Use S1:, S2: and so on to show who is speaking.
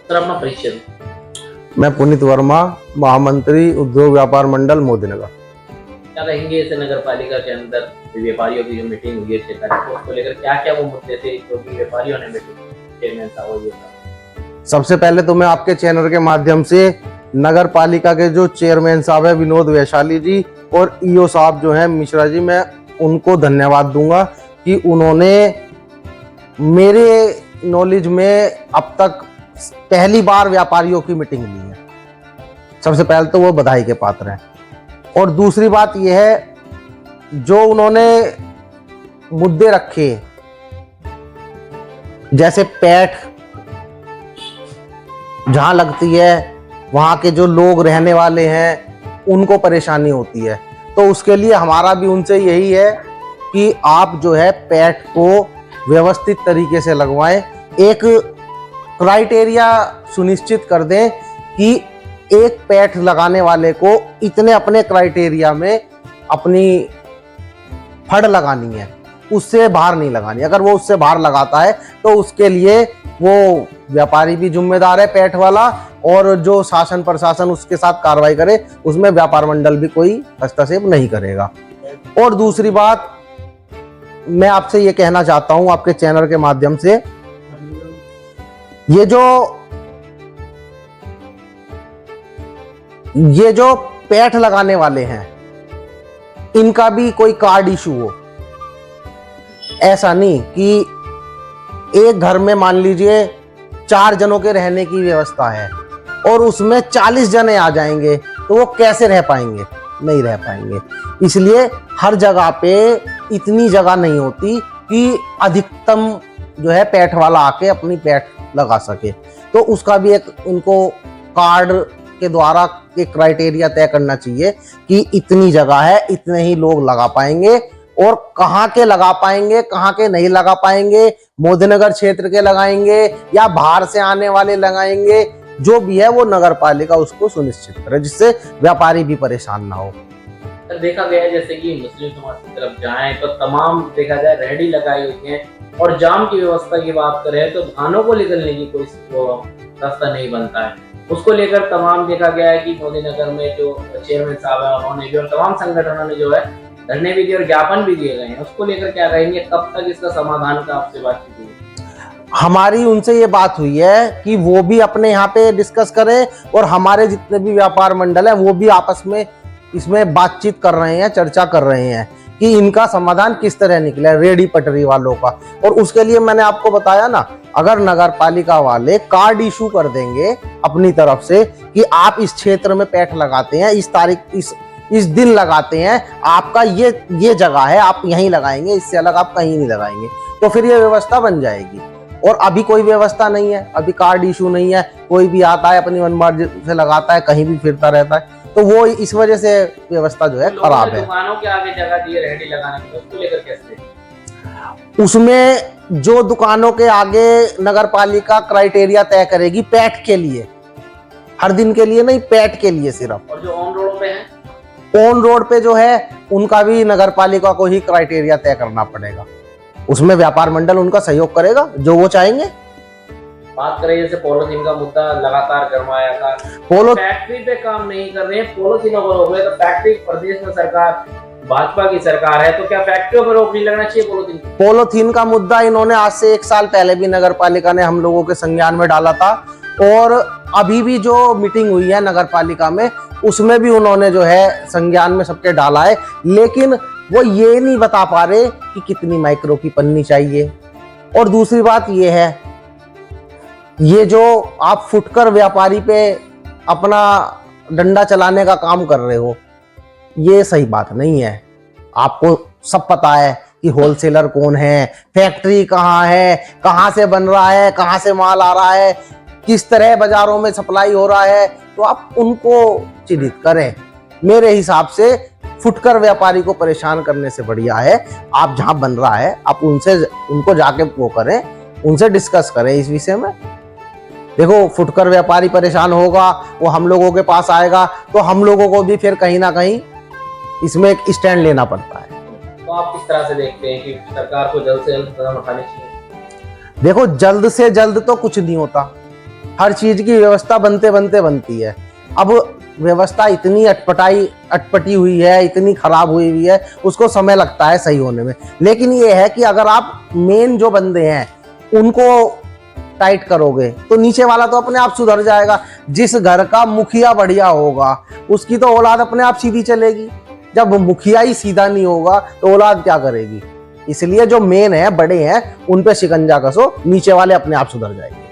S1: Sir अपना परिचय दें।
S2: मैं पुनीत वर्मा, महामंत्री उद्योग व्यापार मंडल मोदीनगर।
S1: क्या कहेंगे इस नगर पालिका के अंदर व्यापारियों की जो मीटिंग हुई है 6 तारीख को, उसको लेकर क्या क्या वो मुद्दे थे जो कि व्यापारियों ने मीटिंग चेयरमैन साहब और ये था?
S2: सबसे पहले तो मैं आपके चैनल के माध्यम से नगर पालिका के जो चेयरमैन साहब है विनोद वैशाली जी और ईओ साहब जो है मिश्रा जी, मैं उनको धन्यवाद दूंगा कि उन्होंने मेरे नॉलेज में अब तक पहली बार व्यापारियों की मीटिंग ली है। सबसे पहले तो वो बधाई के पात्र हैं। और दूसरी बात यह है, जो उन्होंने मुद्दे रखे, जैसे पैठ जहां लगती है वहां के जो लोग रहने वाले हैं उनको परेशानी होती है, तो उसके लिए हमारा भी उनसे यही है कि आप जो है पैठ को व्यवस्थित तरीके से लगवाएं। एक क्राइटेरिया सुनिश्चित कर दें कि एक पैठ लगाने वाले को इतने अपने क्राइटेरिया में अपनी फड़ लगानी है, उससे बाहर नहीं लगानी। अगर वो उससे बाहर लगाता है तो उसके लिए वो व्यापारी भी जिम्मेदार है पैठ वाला, और जो शासन प्रशासन उसके साथ कार्रवाई करे उसमें व्यापार मंडल भी कोई हस्तक्षेप नहीं करेगा। और दूसरी बात मैं आपसे ये कहना चाहता हूं आपके चैनल के माध्यम से, ये जो पैठ लगाने वाले हैं इनका भी कोई कार्ड इशू हो। ऐसा नहीं कि एक घर में मान लीजिए 4 जनों के रहने की व्यवस्था है और उसमें 40 जने आ जाएंगे तो वो कैसे रह पाएंगे? नहीं रह पाएंगे। इसलिए हर जगह पे इतनी जगह नहीं होती कि अधिकतम जो है पैठ वाला आके अपनी पैठ लगा सके, तो उसका भी एक उनको कार्ड के द्वारा एक क्राइटेरिया तय करना चाहिए कि इतनी जगह है, इतने ही लोग लगा पाएंगे। और कहाँ के लगा पाएंगे, कहाँ के नहीं लगा पाएंगे, मोदीनगर क्षेत्र के लगाएंगे या बाहर से आने वाले लगाएंगे, जो भी है वो नगर पालिका उसको सुनिश्चित करे, जिससे व्यापारी भी परेशान ना हो।
S1: सर देखा गया है जैसे कि मुस्लिम समाज की तरफ जाएं तो तमाम देखा जाए रेहड़ी लगाई हुई है, और जाम की व्यवस्था की बात करें तो वाहनों को निकलने की कोई रास्ता नहीं बनता है। उसको लेकर तमाम देखा गया है कि मोदीनगर में जो चेयरमैन साहब है उन्होंने भी और तमाम संगठनों ने जो है धरने भी दिए और ज्ञापन भी दिए गए हैं। उसको लेकर क्या कहेंगे, कब तक इसका समाधान का आपसे बातचीत हुई?
S2: हमारी उनसे ये बात हुई है कि वो भी अपने यहाँ पे डिस्कस करें और हमारे जितने भी व्यापार मंडल है वो भी आपस में इसमें बातचीत कर रहे हैं, चर्चा कर रहे हैं कि इनका समाधान किस तरह निकले रेडी पटरी वालों का। और उसके लिए मैंने आपको बताया ना, अगर नगर पालिका वाले कार्ड इशू कर देंगे अपनी तरफ से कि आप इस क्षेत्र में पैठ लगाते हैं, इस तारीख इस दिन लगाते हैं, आपका ये जगह है, आप यहीं लगाएंगे, इससे अलग आप कहीं नहीं लगाएंगे, तो फिर ये व्यवस्था बन जाएगी। और अभी कोई व्यवस्था नहीं है, अभी कार्ड इशू नहीं है, कोई भी आता है अपनी मनमार्जी से लगाता है, कहीं भी फिरता रहता है, तो वो इस वजह से व्यवस्था जो है खराब है।
S1: दुकानों के आगे जगह दी है रेहड़ी लगाने की, उसको लेकर कैसे?
S2: उसमें जो दुकानों के आगे नगर पालिका क्राइटेरिया तय करेगी पैठ के लिए, हर दिन के लिए नहीं, पैठ के लिए सिर्फ।
S1: और जो ऑन रोडों पे हैं,
S2: ऑन रोड पे जो है उनका भी नगर पालिका को ही क्राइटेरिया तय करना पड़ेगा। उसमें व्यापार मंडल उनका सहयोग करेगा जो वो चाहेंगे।
S1: बात करें जैसे पॉलीथीन का मुद्दा लगातार गरमाया था, फैक्ट्री पे काम नहीं कर रहे हैं, पॉलीथीनों को रोक रहे, तो फैक्ट्री प्रदेश में सरकार भाजपा की सरकार है, तो क्या फैक्ट्रियों पर रोक नहीं लगना चाहिए पॉलीथीन?
S2: पॉलीथीन का मुद्दा इन्होंने आज से 1 साल पहले भी नगर पालिका ने हम लोगों के संज्ञान में डाला था, और अभी भी जो मीटिंग हुई है नगर पालिका में उसमें भी उन्होंने जो है संज्ञान में सबके डाला है, लेकिन वो ये नहीं बता पा रहे कि कितनी माइक्रो की पन्नी चाहिए। और दूसरी बात ये है, ये जो आप फुटकर व्यापारी पे अपना डंडा चलाने का काम कर रहे हो, ये सही बात नहीं है। आपको सब पता है कि होलसेलर कौन है, फैक्ट्री कहाँ है, कहाँ से बन रहा है, कहाँ से माल आ रहा है, किस तरह बाजारों में सप्लाई हो रहा है, तो आप उनको चिन्हित करें। मेरे हिसाब से फुटकर व्यापारी को परेशान करने से बढ़िया है आप जहां बन रहा है आप उनको जाके वो करें, उनसे डिस्कस करें इस विषय में। देखो फुटकर व्यापारी परेशान होगा, वो हम लोगों के पास आएगा, तो हम लोगों को भी फिर कहीं ना कहीं इसमें एक स्टैंड लेना पड़ता है।
S1: तो आप किस तरह से देखते हैं कि सरकार को जल्द से जल्द कदम उठाने चाहिए?
S2: देखो जल्द से जल्द तो कुछ नहीं होता, हर चीज की व्यवस्था बनते बनते बनती है। अब व्यवस्था इतनी अटपटी हुई है, इतनी खराब हुई है, उसको समय लगता है सही होने में। लेकिन ये है कि अगर आप मेन जो बंदे हैं उनको टाइट करोगे तो नीचे वाला तो अपने आप सुधर जाएगा। जिस घर का मुखिया बढ़िया होगा उसकी तो औलाद अपने आप सीधी चलेगी। जब मुखिया ही सीधा नहीं होगा तो औलाद क्या करेगी? इसलिए जो मेन है, बड़े हैं, उन पे शिकंजा कसो, नीचे वाले अपने आप सुधर जाएंगे।